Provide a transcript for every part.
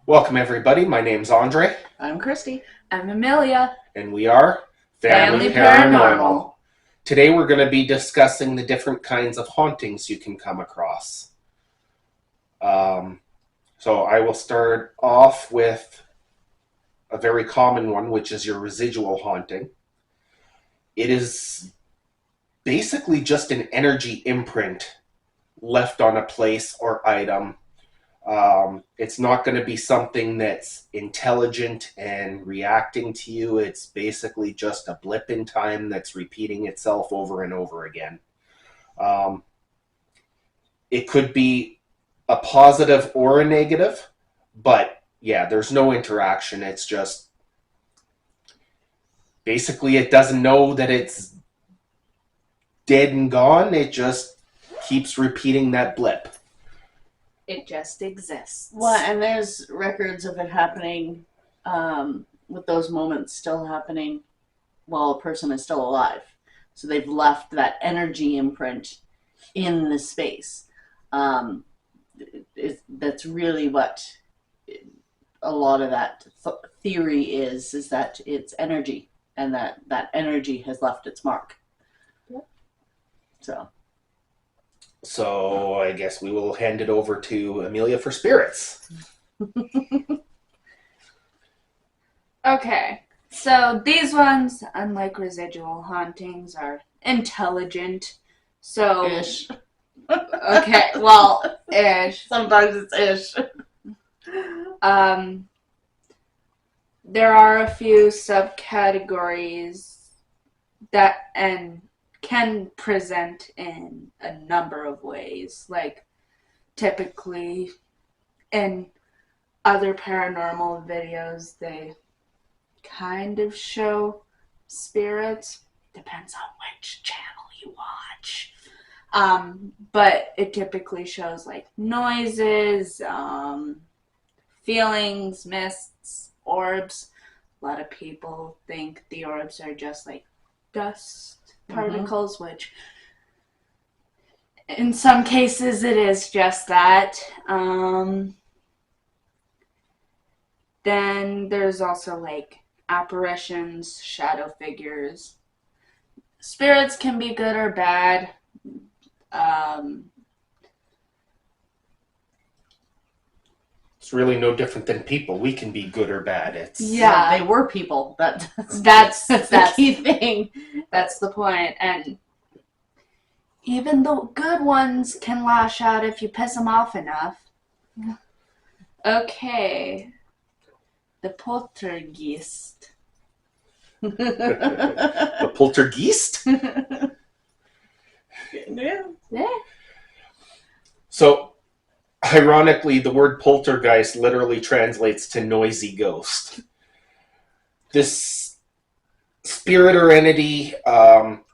Welcome, everybody. My name's Andre, I'm Christy. I'm Amelia. and we are Family Paranormal. Today, we're going to be discussing the different kinds of hauntings you can come across. So, I will start off with a very common one, which is your residual haunting. It is basically just an energy imprint left on a place or item. It's not going to be something that's intelligent and reacting to you. It's basically just a blip in time that's repeating itself over and over again. It could be a positive or a negative, but yeah, there's no interaction. It's just basically it doesn't know that it's dead and gone. It just keeps repeating that blip. It just exists. Well, and there's records of it happening, with those moments still happening while a person is still alive. So they've left that energy imprint in the space. That's really what a lot of that theory is that it's energy, and that energy has left its mark. Yep. So I guess we will hand it over to Amelia for spirits. Okay, so these ones, unlike residual hauntings, are intelligent. So, Ish. okay, well, ish. Sometimes it's ish. There are a few subcategories that can present in a number of ways. Like, typically, in other paranormal videos, they kind of show spirits. Depends on which channel you watch. But it typically shows like noises, feelings, mists, orbs. A lot of people think the orbs are just like dust particles, which in some cases it is just that. Then there's also like apparitions, shadow figures. Spirits can be good or bad. It's really no different than people. We can be good or bad. Yeah, they were people. That's the key thing. That's the point. And even the good ones can lash out if you piss them off enough. Okay. The poltergeist. The poltergeist? Yeah. So, ironically, the word poltergeist literally translates to noisy ghost. This spirit or entity,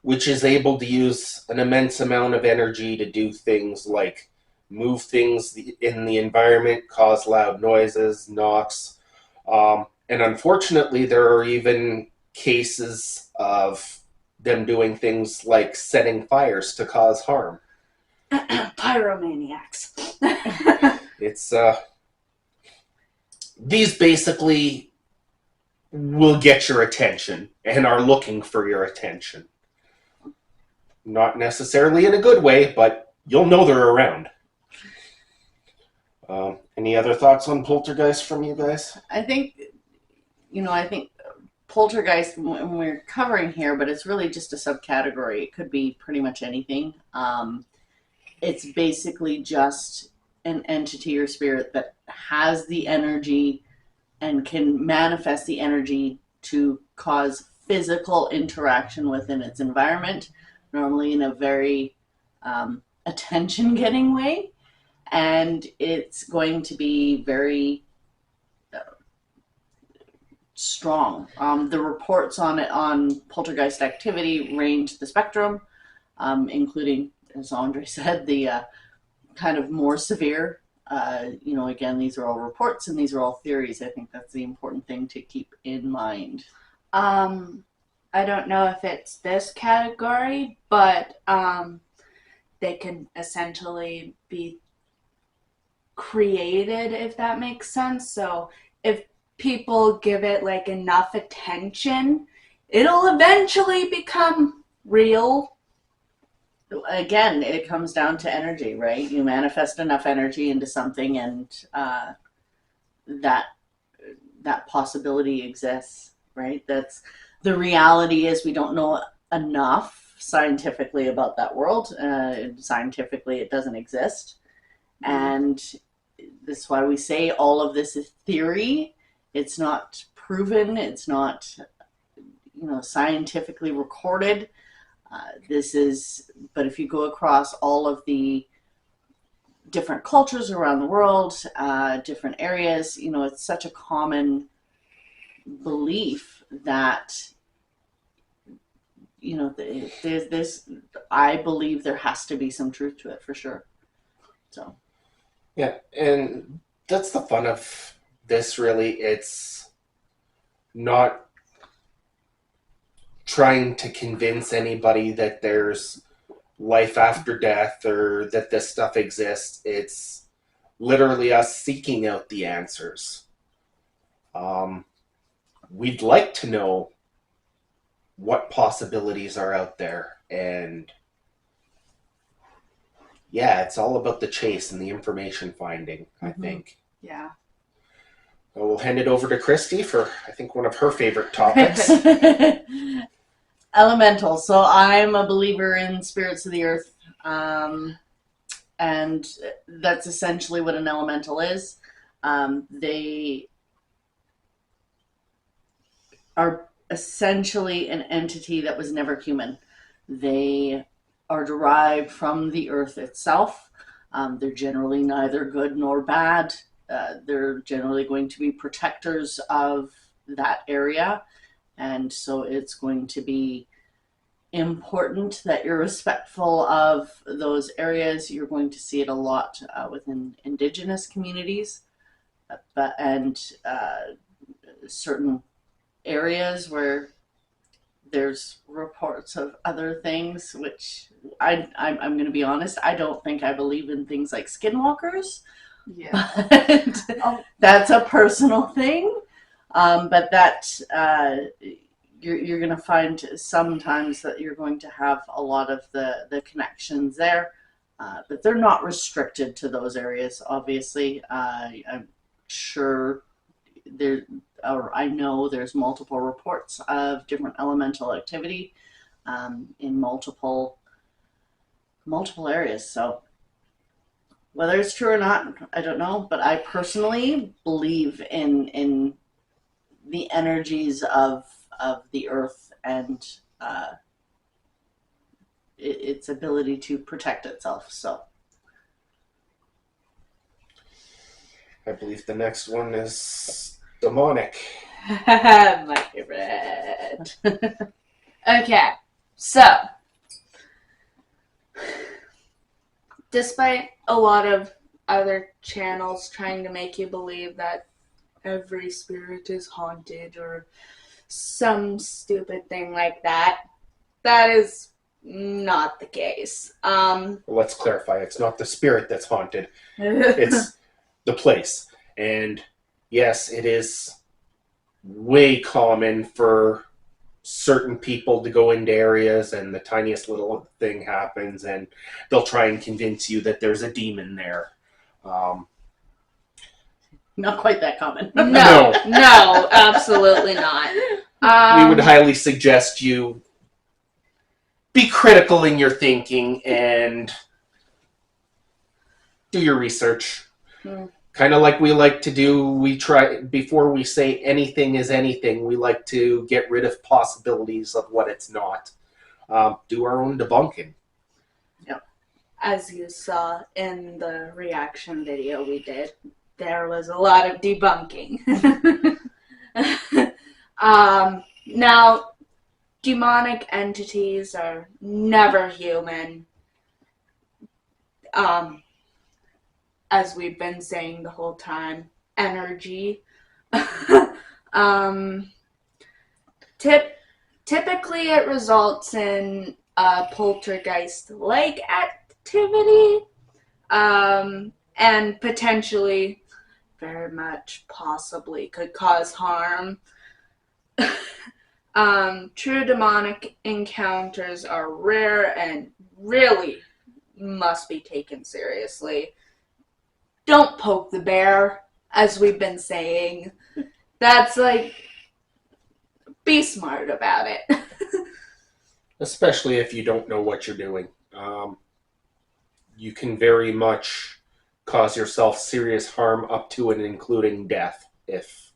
which is able to use an immense amount of energy to do things like move things in the environment, cause loud noises, knocks. And unfortunately, there are even cases of them doing things like setting fires to cause harm. Pyromaniacs. It's these basically will get your attention and are looking for your attention. Not necessarily in a good way, but you'll know they're around. Any other thoughts on poltergeist from you guys? I think poltergeist, when we're covering here, but it's really just a subcategory. It could be pretty much anything. It's basically just an entity or spirit that has the energy and can manifest the energy to cause physical interaction within its environment, normally in a very attention-getting way. And it's going to be very strong. The reports on it on poltergeist activity range the spectrum, including, as Andre said, the kind of more severe. Again, these are all reports and these are all theories. I think that's the important thing to keep in mind. I don't know if it's this category, but they can essentially be created, if that makes sense. So if people give it like enough attention, it'll eventually become real. Again, it comes down to energy, right? You manifest enough energy into something, and that possibility exists, right? That's the reality. Is we don't know enough scientifically about that world. Scientifically, it doesn't exist, and that's why we say all of this is theory. It's not proven. It's not, scientifically recorded. But if you go across all of the different cultures around the world, different areas, it's such a common belief that, there's this, I believe there has to be some truth to it for sure. So. Yeah, and that's the fun of this, really. It's not trying to convince anybody that there's life after death or that this stuff exists. It's literally us seeking out the answers. We'd like to know what possibilities are out there, and yeah, it's all about the chase and the information finding, I think. Yeah. So we'll hand it over to Christy for, I think, one of her favorite topics. Elementals. So I'm a believer in spirits of the earth, and that's essentially what an elemental is. They are essentially an entity that was never human. They are derived from the earth itself. They're generally neither good nor bad. They're generally going to be protectors of that area. And so it's going to be important that you're respectful of those areas. You're going to see it a lot within Indigenous communities, and certain areas where there's reports of other things, which I'm going to be honest, I don't think I believe in things like skinwalkers. Yeah. But that's a personal thing. But that you're going to find sometimes that you're going to have a lot of the connections there, but they're not restricted to those areas. Obviously, I'm sure I know there's multiple reports of different elemental activity in multiple areas. So whether it's true or not, I don't know. But I personally believe in the energies of the earth and its ability to protect itself. So I believe the next one is demonic. My favorite. Okay, so despite a lot of other channels trying to make you believe that every spirit is haunted or some stupid thing like that, that is not the case. Let's clarify, it's not the spirit that's haunted, it's the place. And yes, it is way common for certain people to go into areas and the tiniest little thing happens and they'll try and convince you that there's a demon there. not quite that common. No, absolutely not. We would highly suggest you be critical in your thinking and do your research. Kind of like we like to do, we try, before we say anything is anything, we like to get rid of possibilities of what it's not. Do our own debunking. Yep. As you saw in the reaction video we did, there was a lot of debunking. Now, demonic entities are never human. As we've been saying the whole time, energy. Typically it results in poltergeist-like activity. and potentially, very much possibly, could cause harm. True demonic encounters are rare and really must be taken seriously. Don't poke the bear, as we've been saying. That's like, be smart about it. Especially if you don't know what you're doing. You can very much cause yourself serious harm up to and including death if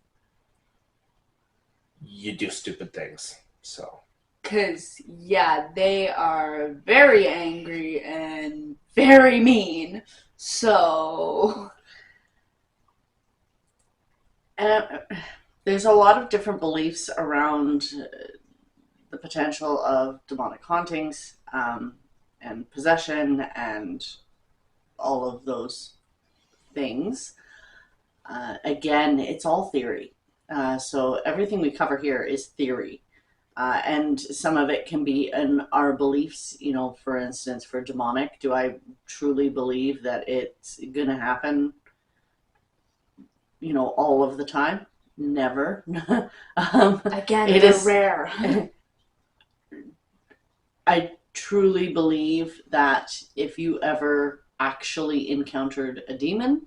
you do stupid things. So, Because, yeah, they are very angry and very mean. So, And there's a lot of different beliefs around the potential of demonic hauntings and possession and all of those things. Again, it's all theory. So everything we cover here is theory. And some of it can be in our beliefs, you know, for instance, for demonic. Do I truly believe that it's going to happen, you know, all of the time? Never. again, It they're is- rare. I truly believe that if you ever actually encountered a demon,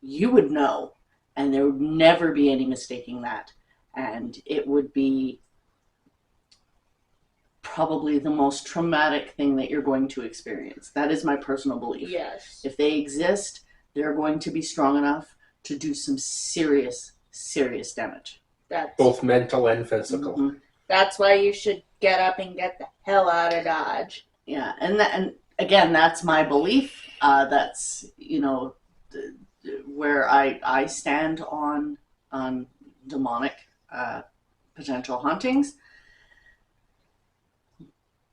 you would know, and there would never be any mistaking that. And it would be probably the most traumatic thing that you're going to experience. That is my personal belief. Yes. If they exist, they're going to be strong enough to do some serious, serious damage. That's, both mental and physical. Mhm. that's why you should get up and get the hell out of Dodge. Yeah, and again, that's my belief. That's, you know, where I stand on demonic potential hauntings.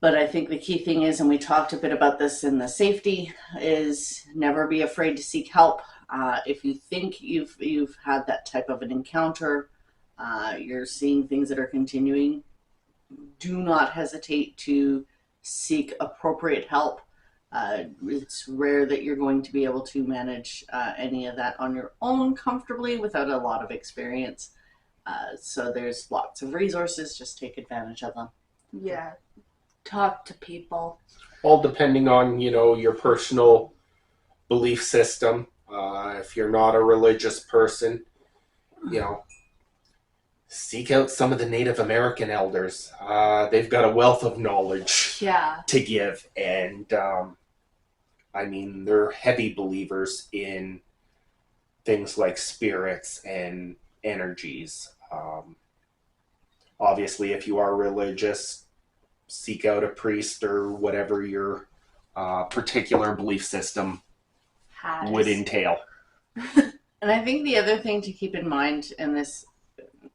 But I think the key thing is, and we talked a bit about this in the safety, is never be afraid to seek help. If you think you've had that type of an encounter, you're seeing things that are continuing, do not hesitate to seek appropriate help. It's rare that you're going to be able to manage any of that on your own comfortably without a lot of experience. So there's lots of resources, just take advantage of them. Yeah. Talk to people. All depending on, you know, your personal belief system. If you're not a religious person, you know, seek out some of the Native American elders. They've got a wealth of knowledge Yeah. to give, and I mean, they're heavy believers in things like spirits and energies. Obviously, if you are religious, seek out a priest or whatever your particular belief system would entail. And I think the other thing to keep in mind, and this,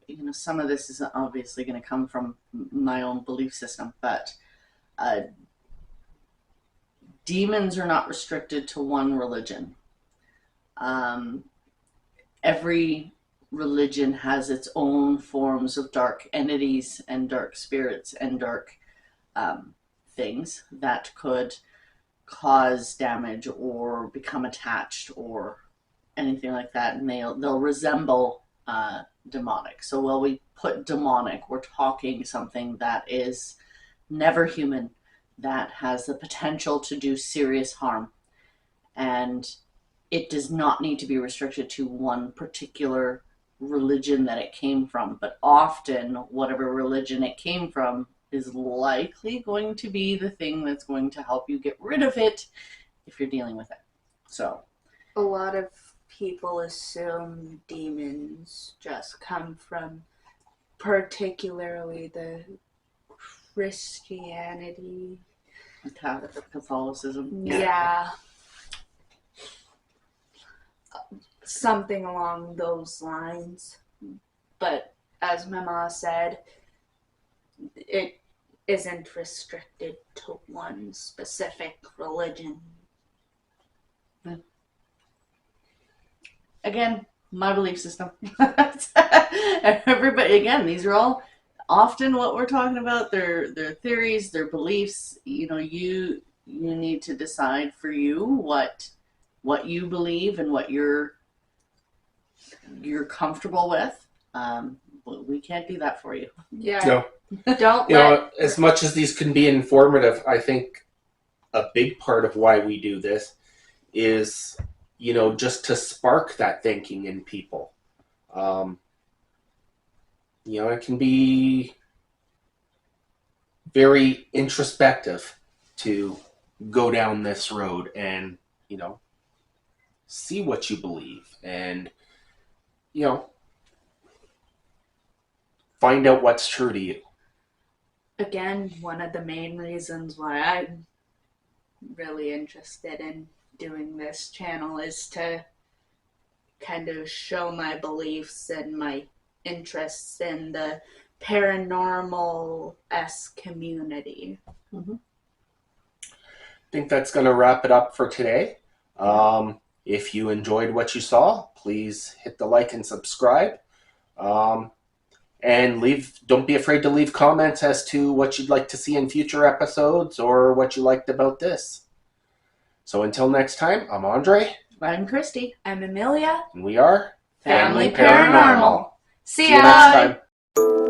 you know, some of this is obviously going to come from my own belief system, but demons are not restricted to one religion. Every religion has its own forms of dark entities and dark spirits and dark things that could cause damage or become attached or anything like that, and they'll resemble demonic. So while we put demonic, we're talking something that is never human, that has the potential to do serious harm, and it does not need to be restricted to one particular religion that it came from. But often, whatever religion it came from is likely going to be the thing that's going to help you get rid of it if you're dealing with it. So A lot of people assume demons just come from particularly the Christianity. Catholicism. Yeah. Something along those lines. But as Mama said, it isn't restricted to one specific religion. Again, my belief system. Everybody, again, these are all often what we're talking about. They're theories, they're beliefs. You know, you need to decide for you what what you believe and what you're comfortable with. We can't do that for you. Yeah. No. Don't You let. know, as much as these can be informative, I think a big part of why we do this is, you know, just to spark that thinking in people. You know, it can be very introspective to go down this road and, you know, see what you believe and, you know, find out what's true to you. Again, one of the main reasons why I'm really interested in doing this channel is to kind of show my beliefs and my interests in the paranormal-esque community. I think that's going to wrap it up for today. If you enjoyed what you saw, please hit the like and subscribe. And don't be afraid to leave comments as to what you'd like to see in future episodes or what you liked about this. So until next time, I'm Andre. I'm Christy. I'm Amelia. And we are Family Paranormal. See See you ya! next time.